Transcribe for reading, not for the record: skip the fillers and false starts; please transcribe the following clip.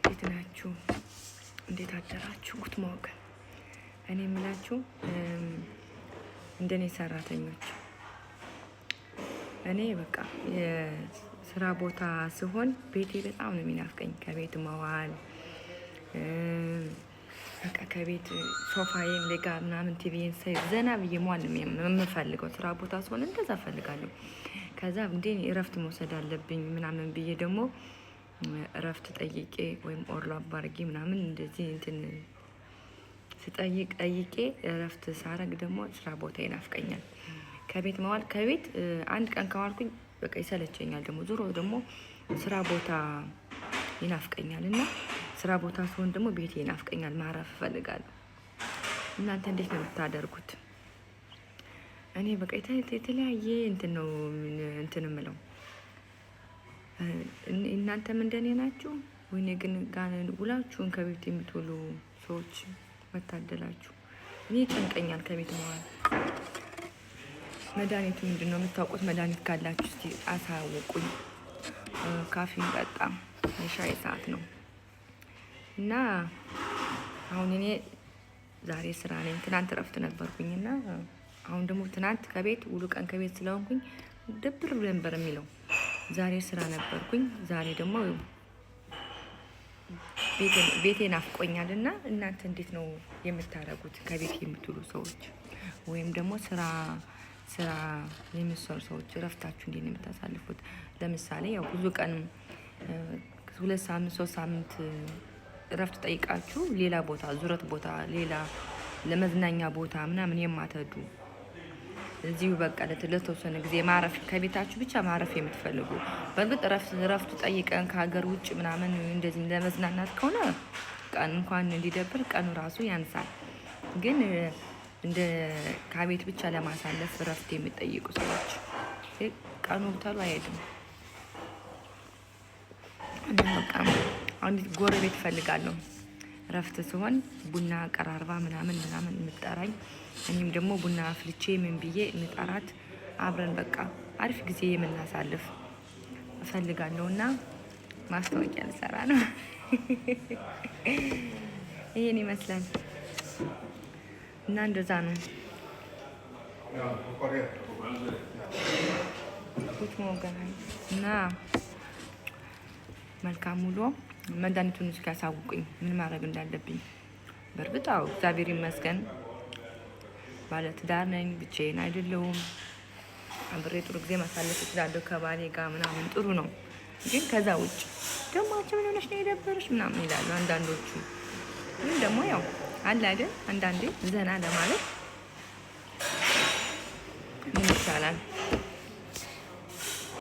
እንዴት ናችሁ? እንዴት አደራችሁ? ጉት ማወቅ እኔ የምላችሁ እንደኔ ሰራተኞች እኔ በቃ የስራ ቦታ ሲሆን ቤቴ በጣም ነው የሚናፍቀኝ። ከቤት መዋል በቃ ከቤት ሶፋዬን ለጋ ምናምን ቲቪን ሳይ ዘና ብዬ መዋል ነው የምፈልገው። ስራ ቦታ ሲሆን እንደዛ ፈልጋለሁ። ከዛ እንዴ እረፍት መውሰድ አለብኝ ምናምን ብዬ ደግሞ እረፍት ጠይቄ ወይም ኦርሎ አባርጌ ምናምን እንደዚህ እንትን ጠይቄ እረፍት ሳረግ ደግሞ ስራ ቦታ ይናፍቀኛል። ከቤት መዋል ከቤት አንድ ቀን ከዋልኩኝ በቃ ይሰለቸኛል። ደግሞ ዙሮ ደግሞ ስራ ቦታ ይናፍቀኛል እና ስራ ቦታ ሲሆን ደግሞ ቤቴ ይናፍቀኛል። ማረፍ እፈልጋለሁ። እናንተ እንዴት ነው የምታደርጉት? እኔ በቃ የተለያየ እንትን ነው እንትን እምለው። እናንተም እንደኔ ናችሁ ወይኔ? ግን ጋር ውላችሁን ከቤት የምትውሉ ሰዎች መታደላችሁ። እኔ ጨንቀኛል ከቤት መዋል። መድኃኒቱ ምንድን ነው የምታውቁት? መድኃኒት ካላችሁ እስቲ አሳውቁኝ። ካፌን ጠጣ የሻይ ሰዓት ነው እና አሁን እኔ ዛሬ ስራ ነኝ። ትናንት እረፍት ነበርኩኝና አሁን ደግሞ ትናንት ከቤት ውሉ ቀን ከቤት ስለሆንኩኝ ደብር ብሎ ነበር የሚለው። ዛሬ ስራ ነበርኩኝ። ዛሬ ደግሞ ቤቴ ናፍቆኛል። እና እናንተ እንዴት ነው የምታረጉት? ከቤት የምትውሉ ሰዎች ወይም ደግሞ ስራ የሚሰሩ ሰዎች እረፍታችሁ እንዴት ነው የምታሳልፉት? ለምሳሌ ያው ብዙ ቀን 2 ሳምንት 3 ሳምንት እረፍት ጠይቃችሁ ሌላ ቦታ ዙረት ቦታ ሌላ ለመዝናኛ ቦታ ምናምን የማትሄዱ እዚሁ በቃ ለተወሰነ ጊዜ ማረፍ ከቤታችሁ ብቻ ማረፍ የምትፈልጉ። በእርግጥ እረፍቱ ጠይቀን ከሀገር ውጭ ምናምን እንደዚህ ለመዝናናት ከሆነ ቀን እንኳን እንዲደብር ቀኑ ራሱ ያንሳል። ግን እንደ ከቤት ብቻ ለማሳለፍ እረፍት የሚጠይቁ ሰዎች ቀኑ ብታሉ አይሄድም። እና በቃ አንዲት ጎረቤት እፈልጋለሁ እረፍት ሲሆን ቡና ቀራርባ ምናምን የምጠራኝ፣ እኔም ደግሞ ቡና አፍልቼ ምን ብዬ የምጠራት አብረን በቃ አሪፍ ጊዜ የምናሳልፍ እፈልጋለሁ። እና ማስታወቂያ ልሰራ ነው። ይሄን ይመስላል እና እንደዛ ነው። እና መልካም ውሎ። መድኃኒቱን እስኪያሳውቁኝ ምን ማድረግ እንዳለብኝ። በእርግጥ አዎ እግዚአብሔር ይመስገን ባለትዳር ነኝ፣ ብቻዬን አይደለሁም። አብሬ ጥሩ ጊዜ ማሳለፍ እችላለሁ ከባሌ ጋር ምናምን ጥሩ ነው። ግን ከዛ ውጭ ደግሞ አንቺ ምን ሆነሽ ነው የደበረሽ ምናምን ይላሉ አንዳንዶቹ። ግን ደግሞ ያው አለ አይደል አንዳንዴ ዘና ለማለት ምን ይቻላል።